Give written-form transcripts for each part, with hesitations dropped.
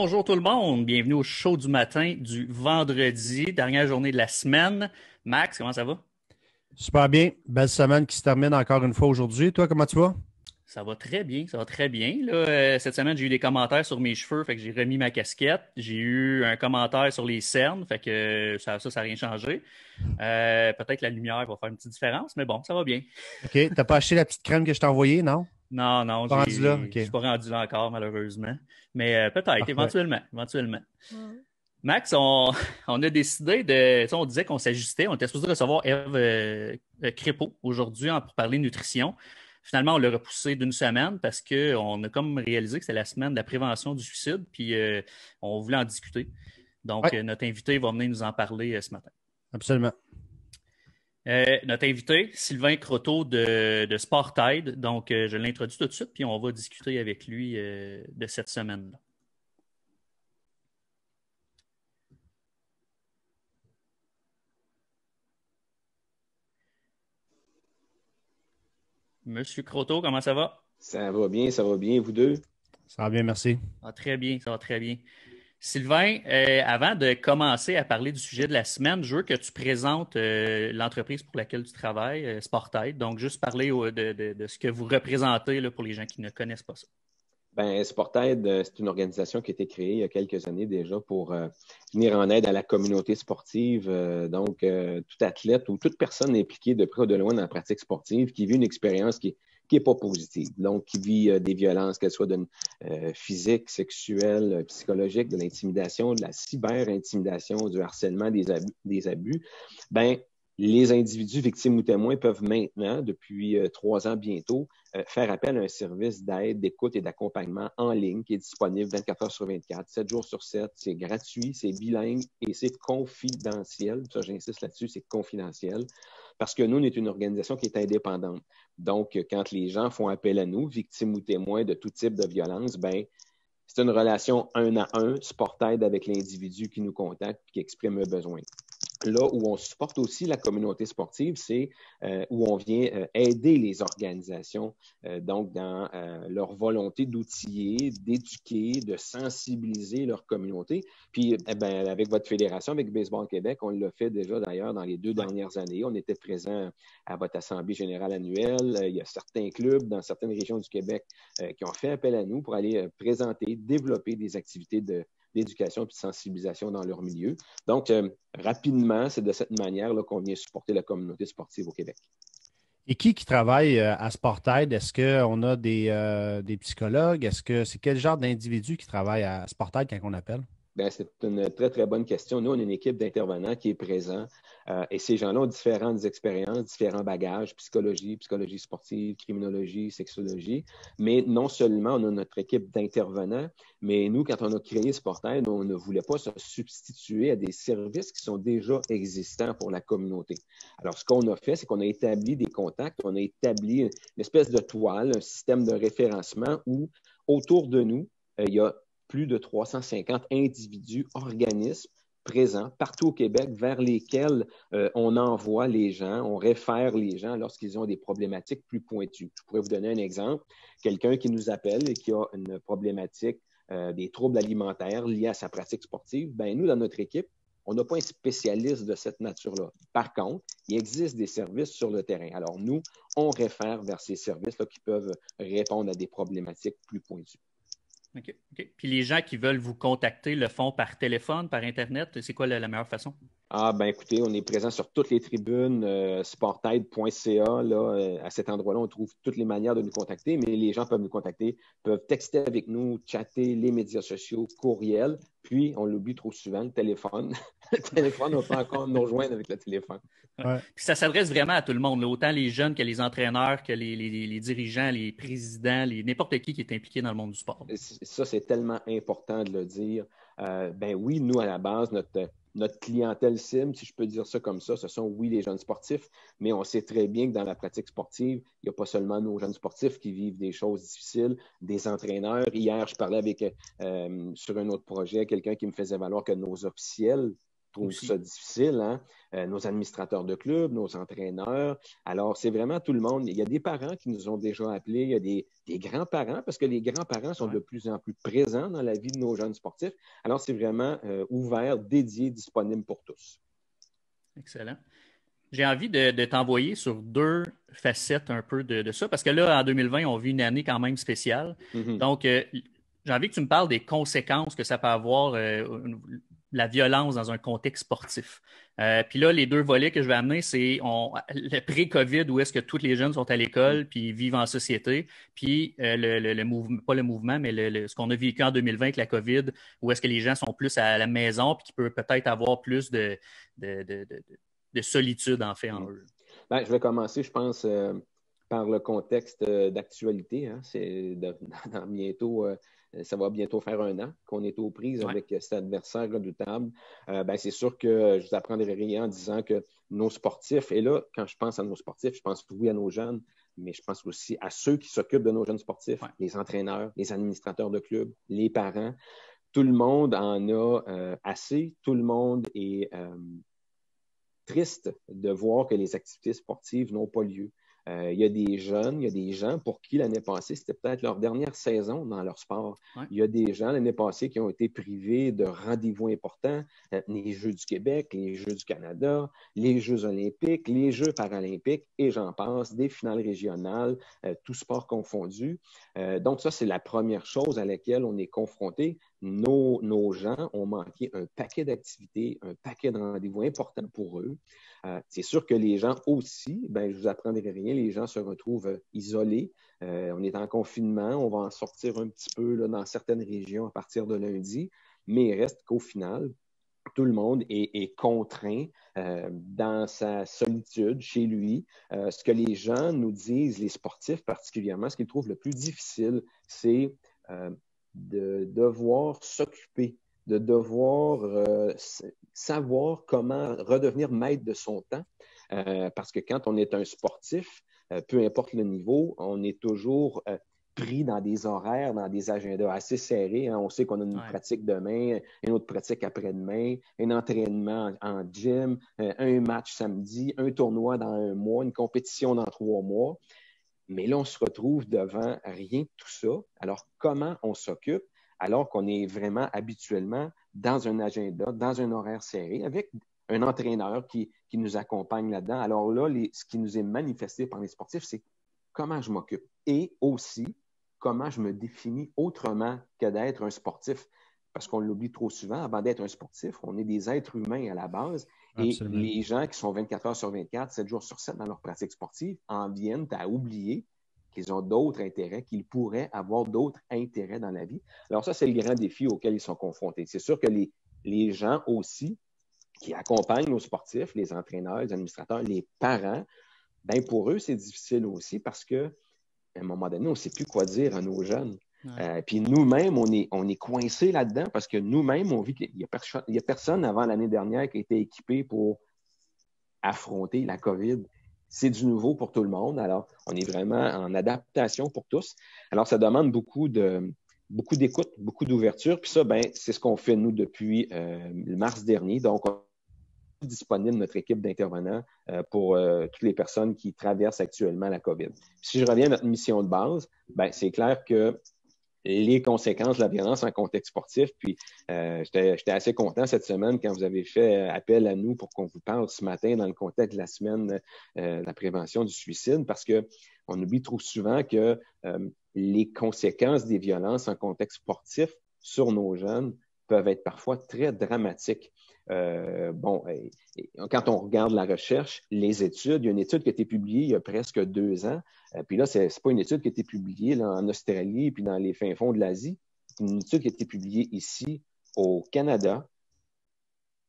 Bonjour tout le monde, bienvenue au show du matin du vendredi, dernière journée de la semaine. Max, comment ça va? Super bien. Belle semaine qui se termine encore une fois aujourd'hui. Toi, comment tu vas? Ça va très bien, ça va très bien. Là, cette semaine, j'ai eu des commentaires sur mes cheveux, fait que j'ai remis ma casquette. J'ai eu un commentaire sur les cernes, fait que ça n'a rien changé. Peut-être que la lumière va faire une petite différence, mais bon, ça va bien. OK. T'as pas acheté la petite crème que je t'ai envoyée, non? Non, non, Pas rendu là? je OK. suis pas rendu là encore, malheureusement. Mais peut-être, Parfait. éventuellement. Max, on a décidé de. Tu sais, on disait qu'on s'ajustait. On était supposé recevoir Eve Crépeau aujourd'hui pour parler nutrition. Finalement, on l'a repoussé d'une semaine parce qu'on a comme réalisé que c'était la semaine de la prévention du suicide, puis on voulait en discuter. Oui, Donc, notre invité va venir nous en parler ce matin. absolument. Notre invité, Sylvain Croteau de Sportide. Donc, je l'introduis tout de suite, puis on va discuter avec lui de cette semaine-là. Monsieur Croteau, comment ça va? Ça va bien, vous deux? Ça va bien, merci. Ah, très bien, ça va très bien. Sylvain, avant de commencer à parler du sujet de la semaine, je veux que tu présentes l'entreprise pour laquelle tu travailles, Sportide. Donc, juste parler de ce que vous représentez là, pour les gens qui ne connaissent pas ça. Ben, Sportaid, c'est une organisation qui a été créée il y a quelques années déjà pour venir en aide à la communauté sportive. Tout athlète ou toute personne impliquée de près ou de loin dans la pratique sportive qui vit une expérience qui est pas positive. Donc, qui vit des violences, qu'elles soient physiques, sexuelles, psychologiques, de l'intimidation, de la cyber-intimidation, du harcèlement, des abus. Ben, les individus victimes ou témoins peuvent maintenant, depuis 3 ans bientôt, faire appel à un service d'aide, d'écoute et d'accompagnement en ligne qui est disponible 24 heures sur 24, 7 jours sur 7. C'est gratuit, c'est bilingue et c'est confidentiel. Ça, j'insiste là-dessus, c'est confidentiel. Parce que nous, on est une organisation qui est indépendante. Donc, quand les gens font appel à nous, victimes ou témoins de tout type de violence, ben, c'est une relation un à un, support-aide avec l'individu qui nous contacte et qui exprime le besoin. Là où on supporte aussi la communauté sportive, c'est où on vient aider les organisations donc dans leur volonté d'outiller, d'éduquer, de sensibiliser leur communauté. Puis, avec votre fédération, avec Baseball Québec, on l'a fait déjà d'ailleurs dans les 2 dernières années. On était présent à votre assemblée générale annuelle. Il y a certains clubs dans certaines régions du Québec qui ont fait appel à nous pour aller présenter, développer des activités d'éducation et de sensibilisation dans leur milieu. Donc, rapidement, c'est de cette manière là, qu'on vient supporter la communauté sportive au Québec. Et qui travaille à Sportaid? Est-ce qu'on a des psychologues? Est-ce que c'est quel genre d'individu qui travaille à Sportaid quand on appelle? Bien, c'est une très, très bonne question. Nous, on est une équipe d'intervenants qui est présente et ces gens-là ont différentes expériences, différents bagages, psychologie sportive, criminologie, sexologie. Mais non seulement on a notre équipe d'intervenants, mais nous, quand on a créé Sportaid, on ne voulait pas se substituer à des services qui sont déjà existants pour la communauté. Alors, ce qu'on a fait, c'est qu'on a établi des contacts, on a établi une espèce de toile, un système de référencement où, autour de nous, il y a plus de 350 individus, organismes présents partout au Québec vers lesquels on envoie les gens, on réfère les gens lorsqu'ils ont des problématiques plus pointues. Je pourrais vous donner un exemple. Quelqu'un qui nous appelle et qui a une problématique des troubles alimentaires liés à sa pratique sportive, ben nous, dans notre équipe, on n'a pas un spécialiste de cette nature-là. Par contre, il existe des services sur le terrain. Alors nous, on réfère vers ces services-là qui peuvent répondre à des problématiques plus pointues. OK. Puis les gens qui veulent vous contacter le font par téléphone, par Internet. C'est quoi la meilleure façon? Ah, ben écoutez, on est présent sur toutes les tribunes, sportaid.ca. Là, à cet endroit-là, on trouve toutes les manières de nous contacter, mais les gens peuvent nous contacter, peuvent texter avec nous, chatter, les médias sociaux, courriel, puis, on l'oublie trop souvent, le téléphone. Le téléphone, on peut encore nous rejoindre avec le téléphone. Ouais. Puis ça s'adresse vraiment à tout le monde, là, autant les jeunes que les entraîneurs, que les dirigeants, les présidents, n'importe qui est impliqué dans le monde du sport. Ça, c'est tellement important de le dire. Ben oui, nous, à la base, notre clientèle cible, si je peux dire ça comme ça, ce sont, oui, les jeunes sportifs, mais on sait très bien que dans la pratique sportive, il n'y a pas seulement nos jeunes sportifs qui vivent des choses difficiles, des entraîneurs. Hier, je parlais avec, sur un autre projet, quelqu'un qui me faisait valoir que nos officiels trouvent aussi. ça difficile, hein? Nos administrateurs de club, nos entraîneurs. Alors, c'est vraiment tout le monde. Il y a des parents qui nous ont déjà appelés, il y a des grands-parents, parce que les grands-parents sont de plus en plus présents dans la vie de nos jeunes sportifs. Alors, c'est vraiment ouvert, dédié, disponible pour tous. Excellent. J'ai envie de t'envoyer sur deux facettes un peu de ça, parce que là, en 2020, on vit une année quand même spéciale. Mm-hmm. Donc, j'ai envie que tu me parles des conséquences que ça peut avoir, la violence dans un contexte sportif. Puis là, les deux volets que je vais amener, c'est le pré-COVID, où est-ce que tous les jeunes sont à l'école, puis vivent en société, puis le mouvement, pas le mouvement, mais ce qu'on a vécu en 2020 avec la COVID, où est-ce que les gens sont plus à la maison, puis qui peut peut-être avoir plus de solitude, en fait, en eux. Ben, je vais commencer, je pense, par le contexte d'actualité. Hein. C'est bientôt, ça va bientôt faire 1 an qu'on est aux prises avec cet adversaire redoutable. Ben, c'est sûr que je vous apprendrai rien en disant que nos sportifs, et là, quand je pense à nos sportifs, je pense oui à nos jeunes, mais je pense aussi à ceux qui s'occupent de nos jeunes sportifs, les entraîneurs, les administrateurs de clubs, les parents. Tout le monde en a assez. Tout le monde est triste de voir que les activités sportives n'ont pas lieu. Il y a des jeunes, il y a des gens pour qui l'année passée, c'était peut-être leur dernière saison dans leur sport. Il y a des gens l'année passée qui ont été privés de rendez-vous importants, les Jeux du Québec, les Jeux du Canada, les Jeux olympiques, les Jeux paralympiques, et j'en passe, des finales régionales, tout sport confondu. Donc ça, c'est la première chose à laquelle on est confronté. Nos gens ont manqué un paquet d'activités, un paquet de rendez-vous importants pour eux. C'est sûr que les gens aussi, ben, je ne vous apprendrai rien, les gens se retrouvent isolés. On est en confinement, on va en sortir un petit peu là, dans certaines régions à partir de lundi, mais il reste qu'au final, tout le monde est contraint dans sa solitude chez lui. Ce que les gens nous disent, les sportifs particulièrement, ce qu'ils trouvent le plus difficile, c'est de devoir s'occuper, de devoir savoir comment redevenir maître de son temps. Parce que quand on est un sportif, peu importe le niveau, on est toujours pris dans des horaires, dans des agendas assez serrés. Hein. On sait qu'on a une pratique demain, une autre pratique après-demain, un entraînement en gym, un match samedi, un tournoi dans 1 mois, une compétition dans 3 mois. Mais là, on se retrouve devant rien de tout ça. Alors, comment on s'occupe alors qu'on est vraiment habituellement dans un agenda, dans un horaire serré, avec un entraîneur qui nous accompagne là-dedans? Alors là, ce qui nous est manifesté par les sportifs, c'est comment je m'occupe et aussi comment je me définis autrement que d'être un sportif. Parce qu'on l'oublie trop souvent, avant d'être un sportif, on est des êtres humains à la base. Absolument. Et les gens qui sont 24 heures sur 24, 7 jours sur 7 dans leur pratique sportive en viennent à oublier qu'ils ont d'autres intérêts, qu'ils pourraient avoir d'autres intérêts dans la vie. Alors ça, c'est le grand défi auquel ils sont confrontés. C'est sûr que les gens aussi qui accompagnent nos sportifs, les entraîneurs, les administrateurs, les parents, ben pour eux, c'est difficile aussi parce qu'à un moment donné, on ne sait plus quoi dire à nos jeunes. Puis nous-mêmes, on est coincés là-dedans parce que nous-mêmes, on vit qu'il n'y a personne avant l'année dernière qui a été équipé pour affronter la COVID. C'est du nouveau pour tout le monde. Alors, on est vraiment en adaptation pour tous. Alors, ça demande beaucoup d'écoute, beaucoup d'ouverture. Puis ça, ben, c'est ce qu'on fait, nous, depuis le mars dernier. Donc, on est disponible, notre équipe d'intervenants, pour toutes les personnes qui traversent actuellement la COVID. Puis si je reviens à notre mission de base, ben, c'est clair que les conséquences de la violence en contexte sportif. Puis, j'étais assez content cette semaine quand vous avez fait appel à nous pour qu'on vous parle ce matin dans le contexte de la semaine de la prévention du suicide, parce qu'on oublie trop souvent que les conséquences des violences en contexte sportif sur nos jeunes peuvent être parfois très dramatiques. Quand on regarde la recherche, les études, il y a une étude qui a été publiée il y a presque 2 ans. Puis là, c'est pas une étude qui a été publiée là, en Australie puis dans les fins fonds de l'Asie. C'est une étude qui a été publiée ici au Canada,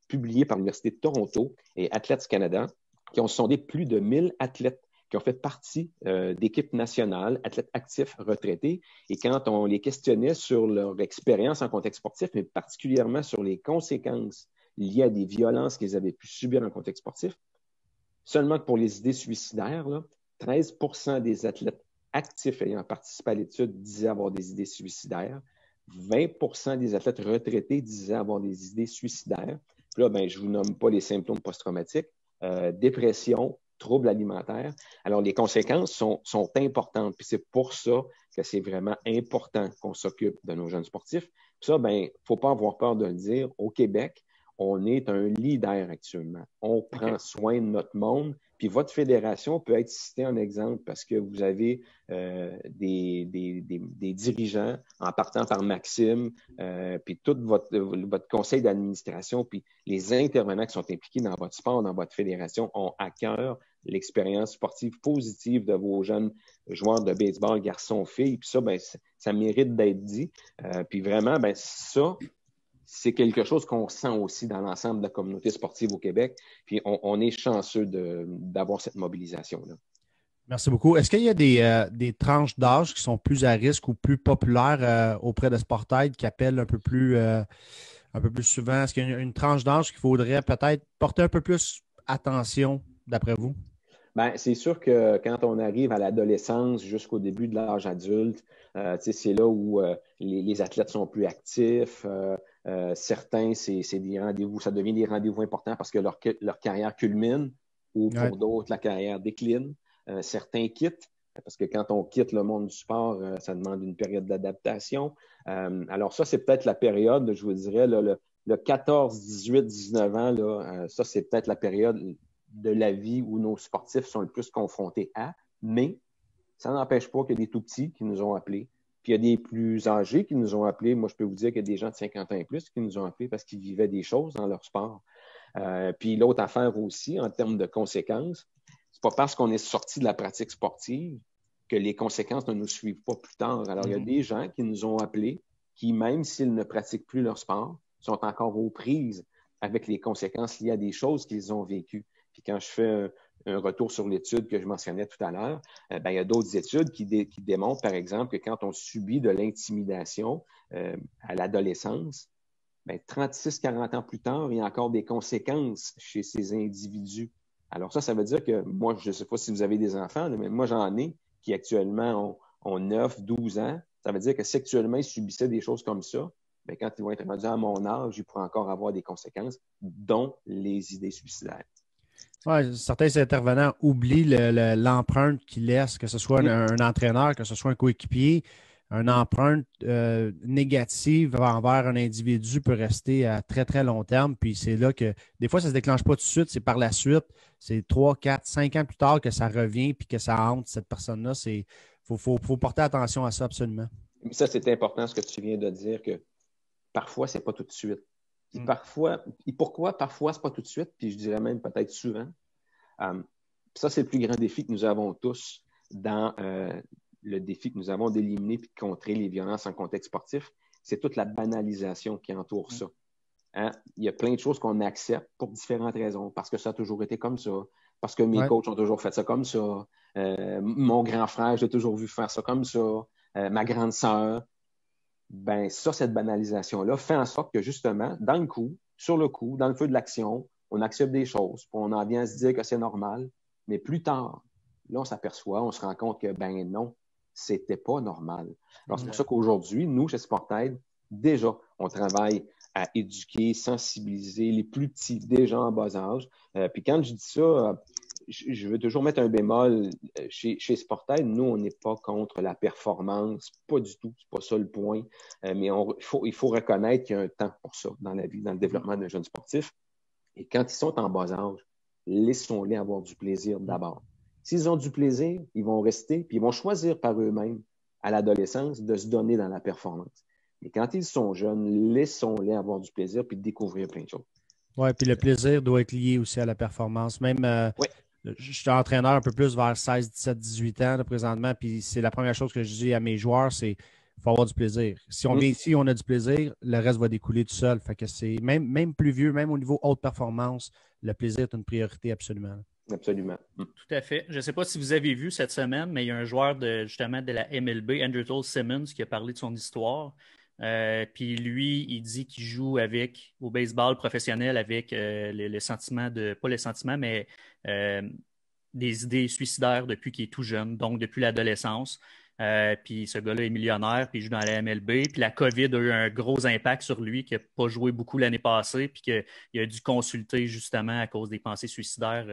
publiée par l'Université de Toronto et Athlètes Canada, qui ont sondé plus de 1000 athlètes qui ont fait partie d'équipes nationales, athlètes actifs, retraités. Et quand on les questionnait sur leur expérience en contexte sportif, mais particulièrement sur les conséquences liées à des violences qu'ils avaient pu subir en contexte sportif, seulement pour les idées suicidaires, là, 13% des athlètes actifs ayant participé à l'étude disaient avoir des idées suicidaires. 20% des athlètes retraités disaient avoir des idées suicidaires. Puis là, ben, je ne vous nomme pas les symptômes post-traumatiques, dépression, troubles alimentaires. Alors, les conséquences sont importantes. Puis c'est pour ça que c'est vraiment important qu'on s'occupe de nos jeunes sportifs. Puis ça, ben, il ne faut pas avoir peur de le dire. Au Québec, on est un leader actuellement. On prend soin de notre monde. Puis votre fédération peut être citée en exemple parce que vous avez des dirigeants, en partant par Maxime, puis tout votre conseil d'administration, puis les intervenants qui sont impliqués dans votre sport, dans votre fédération, ont à cœur l'expérience sportive positive de vos jeunes joueurs de baseball, garçons-filles. Puis ça, ben, ça mérite d'être dit. Puis vraiment, ben, ça, c'est quelque chose qu'on sent aussi dans l'ensemble de la communauté sportive au Québec. Puis on est chanceux d'avoir cette mobilisation-là. Merci beaucoup. Est-ce qu'il y a des tranches d'âge qui sont plus à risque ou plus populaires auprès de Sportaid qui appellent un peu plus souvent? Est-ce qu'il y a une tranche d'âge qu'il faudrait peut-être porter un peu plus attention, d'après vous? Bien, c'est sûr que quand on arrive à l'adolescence jusqu'au début de l'âge adulte, c'est là où les athlètes sont plus actifs. Certains, c'est des rendez-vous, ça devient des rendez-vous importants parce que leur carrière culmine ou pour d'autres, la carrière décline. Certains quittent parce que quand on quitte le monde du sport, ça demande une période d'adaptation. Alors ça, c'est peut-être la période, je vous dirais, là, le 14, 18, 19 ans, là, ça, c'est peut-être la période de la vie où nos sportifs sont le plus confrontés à, mais ça n'empêche pas qu'il y a des tout-petits qui nous ont appelés, puis il y a des plus âgés qui nous ont appelés. Moi, je peux vous dire qu'il y a des gens de 50 ans et plus qui nous ont appelés parce qu'ils vivaient des choses dans leur sport. Puis l'autre affaire aussi, en termes de conséquences, c'est pas parce qu'on est sorti de la pratique sportive que les conséquences ne nous suivent pas plus tard. Alors, il y a des gens qui nous ont appelés qui, même s'ils ne pratiquent plus leur sport, sont encore aux prises avec les conséquences liées à des choses qu'ils ont vécues. Puis quand je fais un retour sur l'étude que je mentionnais tout à l'heure, ben, il y a d'autres études qui démontrent, par exemple, que quand on subit de l'intimidation à l'adolescence, ben, 36-40 ans plus tard, il y a encore des conséquences chez ces individus. Alors ça veut dire que moi, je ne sais pas si vous avez des enfants, mais moi, j'en ai qui actuellement ont 9, 12 ans. Ça veut dire que si actuellement ils subissaient des choses comme ça, ben, quand ils vont être rendus à mon âge, ils pourraient encore avoir des conséquences, dont les idées suicidaires. Ouais, certains intervenants oublient l'empreinte qu'ils laissent, que ce soit un entraîneur, que ce soit un coéquipier. Une empreinte négative envers un individu peut rester à très, très long terme. Puis c'est là que des fois, ça ne se déclenche pas tout de suite. C'est par la suite. C'est 3, 4, 5 ans plus tard que ça revient puis que ça hante cette personne-là. Il faut porter attention à ça absolument. Ça, c'est important ce que tu viens de dire, que parfois, ce n'est pas tout de suite. Pourquoi parfois, ce n'est pas tout de suite, puis je dirais même peut-être souvent. Ça, c'est le plus grand défi que nous avons tous dans le défi que nous avons d'éliminer et de contrer les violences en contexte sportif. C'est toute la banalisation qui entoure ça. Hein? Il y a plein de choses qu'on accepte pour différentes raisons, parce que ça a toujours été comme ça, parce que mes coachs ont toujours fait ça comme ça, mon grand frère, j'ai toujours vu faire ça comme ça, ma grande sœur. Ben ça, cette banalisation-là fait en sorte que justement, dans le coup, sur le coup, dans le feu de l'action, on accepte des choses, puis on en vient à se dire que c'est normal, mais plus tard, là, on s'aperçoit, on se rend compte que, ben non, c'était pas normal. Alors, c'est pour ça qu'aujourd'hui, nous, chez Sportaid, déjà, on travaille à éduquer, sensibiliser les plus petits, déjà en bas âge. Puis quand je dis ça, je veux toujours mettre un bémol. Chez Sportaid, nous, on n'est pas contre la performance, pas du tout, c'est pas ça le point. Mais il faut reconnaître qu'il y a un temps pour ça dans la vie, dans le développement d'un jeune sportif. Et quand ils sont en bas âge, laissons-les avoir du plaisir d'abord. S'ils ont du plaisir, ils vont rester, puis ils vont choisir par eux-mêmes à l'adolescence de se donner dans la performance. Mais quand ils sont jeunes, laissons-les avoir du plaisir puis découvrir plein de choses. Oui, puis le plaisir doit être lié aussi à la performance. Même, je suis entraîneur un peu plus vers 16, 17, 18 ans là, présentement, puis c'est la première chose que je dis à mes joueurs, c'est qu'il faut avoir du plaisir. Si on vient ici, on a du plaisir, le reste va découler tout seul. Fait que c'est même plus vieux, même au niveau haute performance, le plaisir est une priorité absolument. Absolument. Tout à fait. Je ne sais pas si vous avez vu cette semaine, mais il y a un joueur justement de la MLB, Andrelton Simmons, qui a parlé de son histoire. Puis lui, il dit qu'il joue au baseball professionnel avec les sentiments pas les sentiments, mais des idées suicidaires depuis qu'il est tout jeune, donc depuis l'adolescence. Puis ce gars-là est millionnaire, puis il joue dans la MLB. Puis la COVID a eu un gros impact sur lui, qui n'a pas joué beaucoup l'année passée, puis qu'il a dû consulter justement à cause des pensées suicidaires.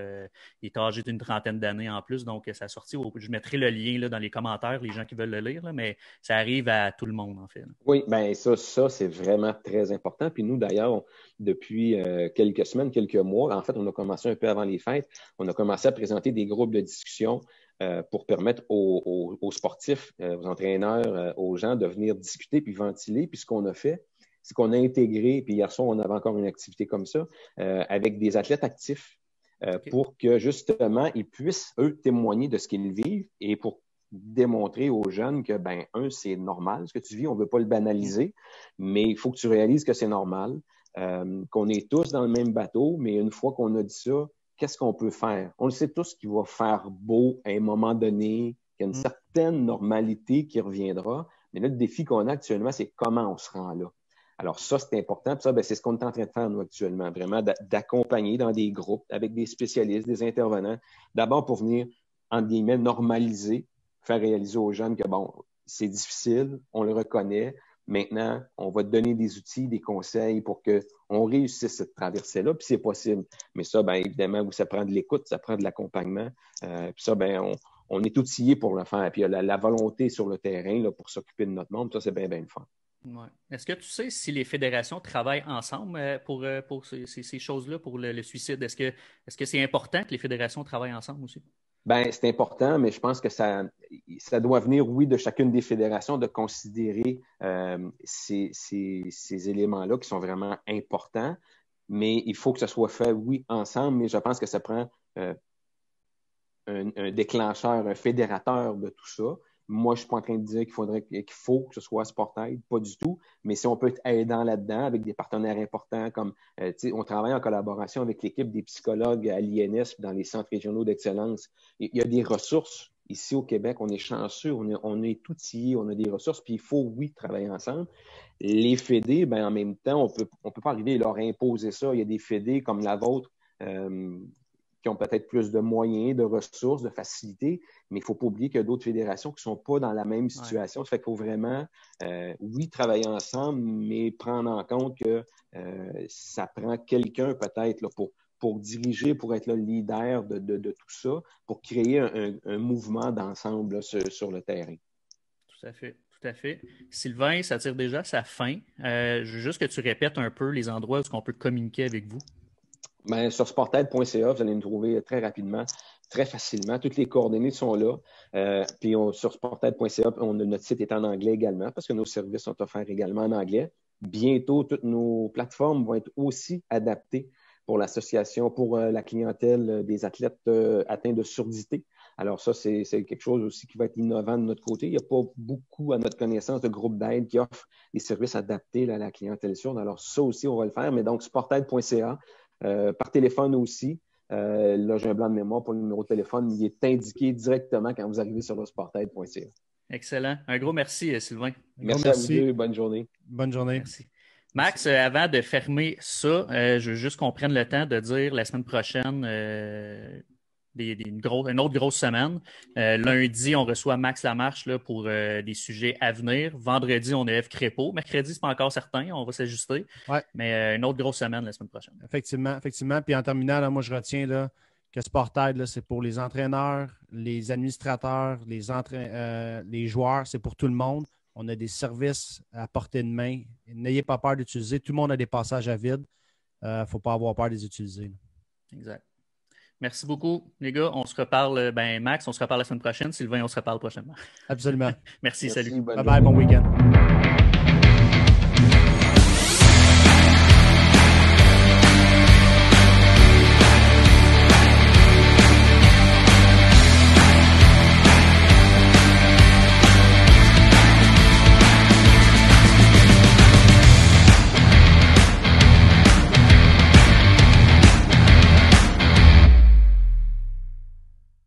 Il est âgé d'une trentaine d'années en plus, donc ça a sorti. Je mettrai le lien là, dans les commentaires, les gens qui veulent le lire, là, mais ça arrive à tout le monde, en fait. Oui, bien ça c'est vraiment très important. Puis nous, d'ailleurs, depuis quelques semaines, quelques mois, en fait, on a commencé un peu avant les fêtes, on a commencé à présenter des groupes de discussion pour permettre aux sportifs, aux entraîneurs, aux gens de venir discuter puis ventiler. Puis ce qu'on a fait, c'est qu'on a intégré, puis hier soir, on avait encore une activité comme ça, avec des athlètes actifs pour que justement, ils puissent, eux, témoigner de ce qu'ils vivent et pour démontrer aux jeunes que, ben, c'est normal ce que tu vis, on ne veut pas le banaliser, mais il faut que tu réalises que c'est normal, qu'on est tous dans le même bateau, mais une fois qu'on a dit ça, qu'est-ce qu'on peut faire? On le sait tous qu'il va faire beau à un moment donné, qu'il y a une certaine normalité qui reviendra, mais là, le défi qu'on a actuellement, c'est comment on se rend là. Alors ça, c'est important. Puis ça, ben, c'est ce qu'on est en train de faire, nous, actuellement, vraiment d'accompagner dans des groupes avec des spécialistes, des intervenants, d'abord pour venir, entre guillemets, normaliser, faire réaliser aux jeunes que, bon, c'est difficile, on le reconnaît. Maintenant, on va te donner des outils, des conseils pour qu'on réussisse cette traversée-là, puis c'est possible. Mais ça, bien évidemment, ça prend de l'écoute, ça prend de l'accompagnement. Puis ça, bien, on est outillé pour le faire. Puis il y a la volonté sur le terrain là, pour s'occuper de notre monde. Ça, c'est bien, bien le fun. Ouais. Est-ce que tu sais si les fédérations travaillent ensemble pour ces choses-là, pour le suicide? Est-ce que c'est important que les fédérations travaillent ensemble aussi? Bien, c'est important, mais je pense que ça doit venir, oui, de chacune des fédérations de considérer ces éléments-là qui sont vraiment importants, mais il faut que ce soit fait, oui, ensemble, mais je pense que ça prend un déclencheur, un fédérateur de tout ça. Moi, je ne suis pas en train de dire qu'il faut que ce soit Sportaid, pas du tout, mais si on peut être aidant là-dedans avec des partenaires importants comme, on travaille en collaboration avec l'équipe des psychologues à l'INS dans les centres régionaux d'excellence. Il y a des ressources ici au Québec, on est chanceux, on est outillés, on a des ressources, puis il faut, oui, travailler ensemble. Les fédés, ben, en même temps, on peut pas arriver et leur imposer ça. Il y a des fédés comme la vôtre, qui ont peut-être plus de moyens, de ressources, de facilités, mais il ne faut pas oublier qu'il y a d'autres fédérations qui ne sont pas dans la même situation. Ouais. Ça fait qu'il faut vraiment, oui, travailler ensemble, mais prendre en compte que ça prend quelqu'un peut-être là, pour diriger, pour être le leader de tout ça, pour créer un mouvement d'ensemble là, sur le terrain. Tout à fait. Tout à fait. Sylvain, ça tire déjà à sa fin. Je veux juste que tu répètes un peu les endroits où on peut communiquer avec vous. Bien, sur sportaid.ca, vous allez me trouver très rapidement, très facilement. Toutes les coordonnées sont là. Puis sur sportaid.ca, notre site est en anglais également parce que nos services sont offerts également en anglais. Bientôt, toutes nos plateformes vont être aussi adaptées pour l'association, pour la clientèle des athlètes atteints de surdité. Alors ça, c'est quelque chose aussi qui va être innovant de notre côté. Il n'y a pas beaucoup, à notre connaissance, de groupes d'aide qui offrent des services adaptés là, à la clientèle surde. Alors ça aussi, on va le faire. Mais donc, sportaid.ca, par téléphone aussi. Là, j'ai un blanc de mémoire pour le numéro de téléphone. Il est indiqué directement quand vous arrivez sur le sportaid.ca. Excellent. Un gros merci, Sylvain. Merci à vous deux. Bonne journée. Bonne journée. Merci. Max, avant de fermer ça, je veux juste qu'on prenne le temps de dire la semaine prochaine une autre grosse semaine. Lundi, on reçoit Max Lamarche là, pour des sujets à venir. Vendredi, on a Eve Crépeau. Mercredi, c'est pas encore certain. On va s'ajuster. Ouais. Mais une autre grosse semaine la semaine prochaine. Effectivement. Puis en terminant, là, moi, je retiens là, que Sportaid, là, c'est pour les entraîneurs, les administrateurs, les joueurs, c'est pour tout le monde. On a des services à portée de main. N'ayez pas peur d'utiliser. Tout le monde a des passages à vide. Il ne faut pas avoir peur de les utiliser. Exact. Merci beaucoup, les gars. On se reparle, Max, on se reparle la semaine prochaine. Sylvain, on se reparle prochainement. Absolument. Merci, salut. Bye-bye, bon week-end.